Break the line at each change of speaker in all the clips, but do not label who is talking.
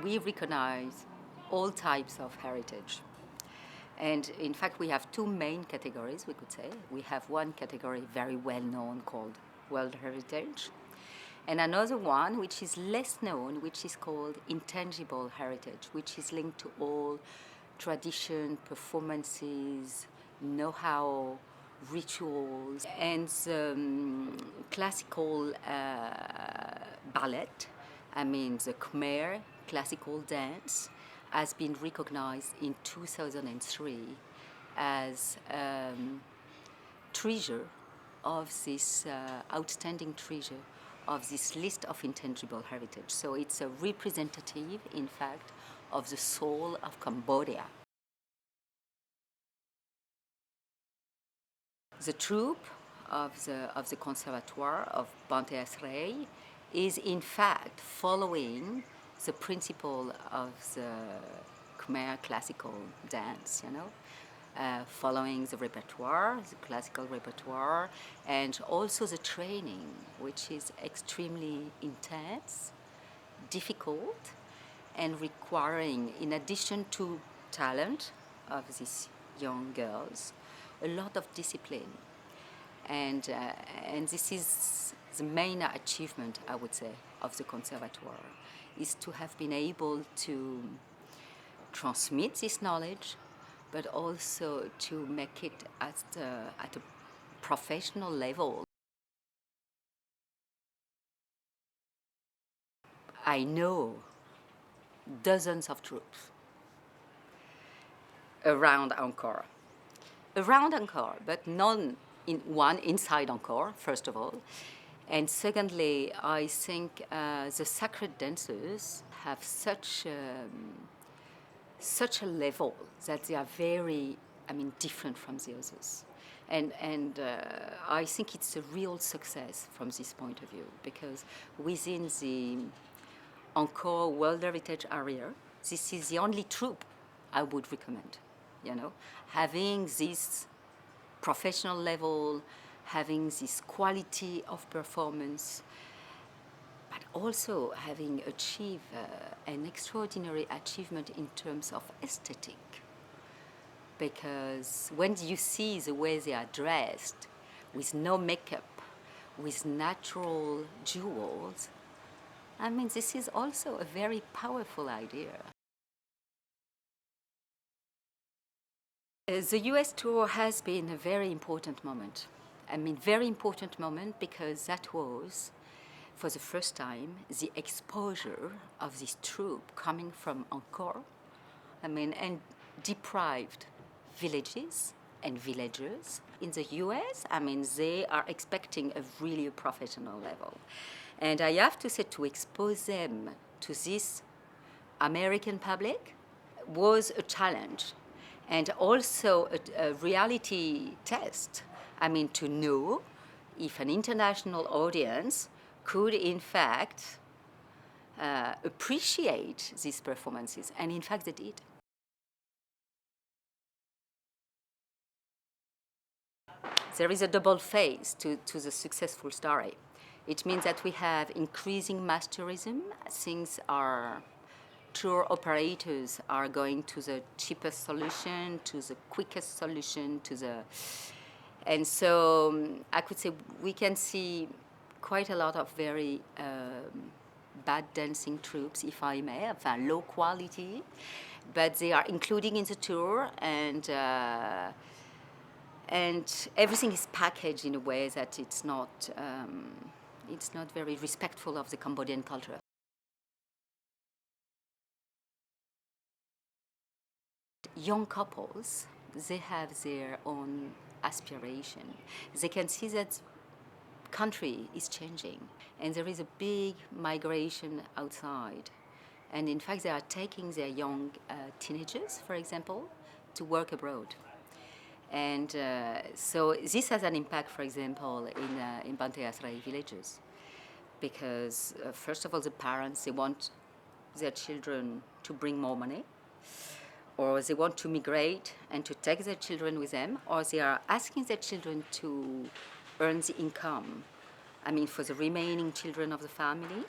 We recognize all types of heritage. And in fact, we have two main categories, we could say. We have one category very well known called World Heritage, and another one which is less known, which is called Intangible Heritage, which is linked to all tradition, performances, know-how, rituals, and classical ballet. I mean, the Khmer classical dance has been recognized in 2003 as treasure of this outstanding treasure of this list of intangible heritage. So it's a representative, in fact, of the soul of Cambodia. The troupe of the Conservatoire of Bante Asrei is in fact following the principle of the Khmer classical dance, following the repertoire, the classical repertoire, and also the training, which is extremely intense, difficult, and requiring, in addition to talent of these young girls, a lot of discipline. And this is the main achievement, I would say, of the Conservatoire, is to have been able to transmit this knowledge, but also to make it at a professional level. I know dozens of troops around Angkor, but none inside Angkor, first of all. And secondly, I think the Sacred Dancers have such a level that they are very, different from the others. And I think it's a real success from this point of view, because within the Angkor World Heritage area, this is the only troupe I would recommend, having this professional level, having this quality of performance, but also having achieved an extraordinary achievement in terms of aesthetic. Because when you see the way they are dressed, with no makeup, with natural jewels, this is also a very powerful idea. The US tour has been a very important moment. Very important moment because that was, for the first time, the exposure of this troupe coming from Angkor, and deprived villages and villagers. In the US, they are expecting a really professional level. And I have to say, to expose them to this American public was a challenge, and also a reality test. To know if an international audience could, in fact, appreciate these performances. And in fact, they did. There is a double phase to the successful story. It means that we have increasing mass tourism. Tour operators are going to the cheapest solution, to the quickest solution, and so I could say we can see quite a lot of very bad dancing troupes, if I may, low quality, but they are including in the tour, and everything is packaged in a way that it's not very respectful of the Cambodian culture. Young couples, they have their own aspiration. They can see that country is changing and there is a big migration outside. And in fact, they are taking their young teenagers, for example, to work abroad. And so this has an impact, for example, in Bante Asrei villages. Because first of all, the parents, they want their children to bring more money, or they want to migrate and to take their children with them, or they are asking their children to earn the income, for the remaining children of the family.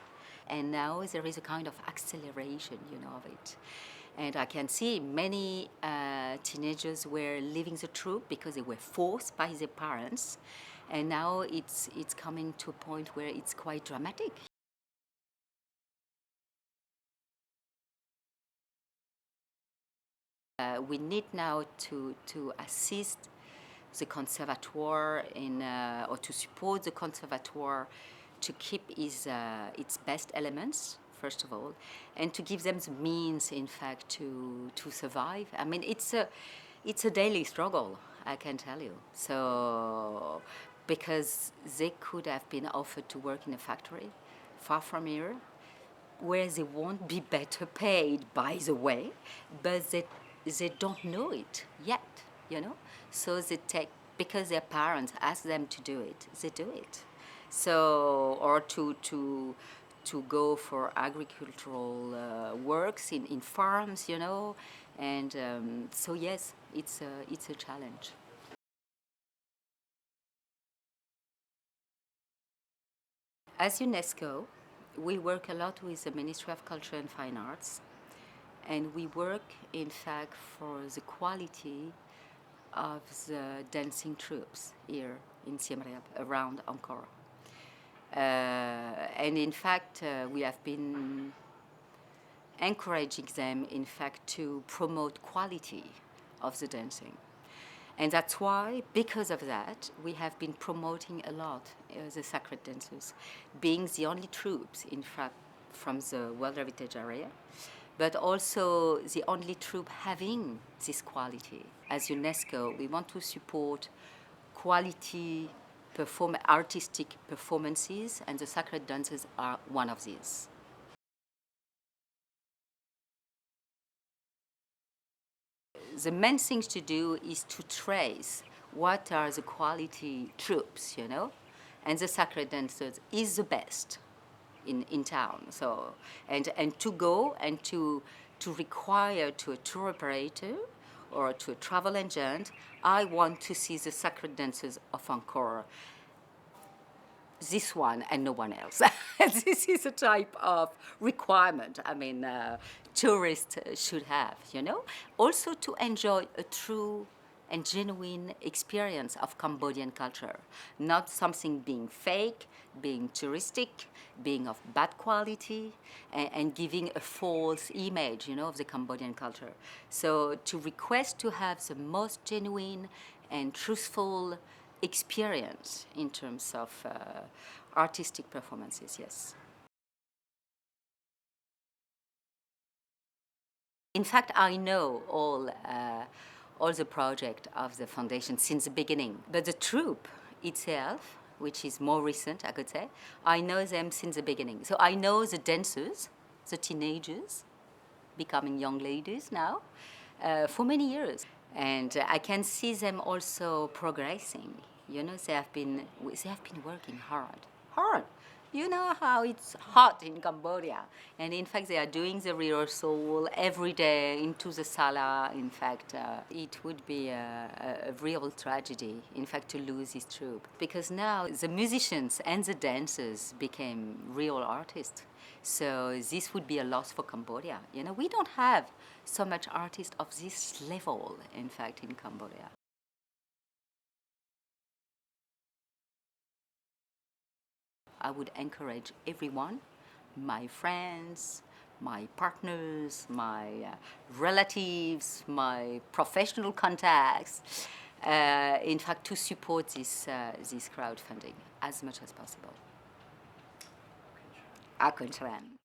And now there is a kind of acceleration, of it. And I can see many teenagers were leaving the troupe because they were forced by their parents. And now it's coming to a point where it's quite dramatic. We need now to assist the conservatoire or to support the conservatoire to keep its best elements, first of all, and to give them the means, in fact, to survive. I mean, it's a daily struggle, I can tell you. So, because they could have been offered to work in a factory far from here, where they won't be better paid, by the way, but they don't know it yet, So they take, because their parents ask them to do it, they do it. So, or to go for agricultural works in farms, and so yes, it's a challenge. As UNESCO, we work a lot with the Ministry of Culture and Fine Arts, and we work, in fact, for the quality of the dancing troupes here in Siem Reap, around Angkor. And in fact, we have been encouraging them, in fact, to promote quality of the dancing. And that's why, because of that, we have been promoting a lot the Sacred Dancers, being the only troupes, in fact, from the World Heritage Area, but also the only troupe having this quality. As UNESCO, we want to support quality artistic performances, and the Sacred Dancers are one of these. The main thing to do is to trace what are the quality troupes, and the Sacred Dancers is the best in town. So, and to go and to require to a tour operator or to a travel agent, I want to see the Sacred Dancers of Angkor, this one and no one else. This is a type of requirement, tourists should have, Also to enjoy a true and genuine experience of Cambodian culture, not something being fake, being touristic, being of bad quality, and giving a false image, of the Cambodian culture. So to request to have the most genuine and truthful experience in terms of artistic performances, yes. In fact, I know all the project of the foundation since the beginning, but the troupe itself, which is more recent, I could say, I know them since the beginning. So I know the dancers, the teenagers, becoming young ladies now, for many years. And I can see them also progressing. They have been working hard. You know how it's hot in Cambodia. And in fact, they are doing the rehearsal every day into the sala. In fact, it would be a real tragedy, in fact, to lose this troupe. Because now the musicians and the dancers became real artists. So this would be a loss for Cambodia. We don't have so much artists of this level, in fact, in Cambodia. I would encourage everyone, my friends, my partners, my relatives, my professional contacts, in fact, to support this crowdfunding as much as possible. Akuntran.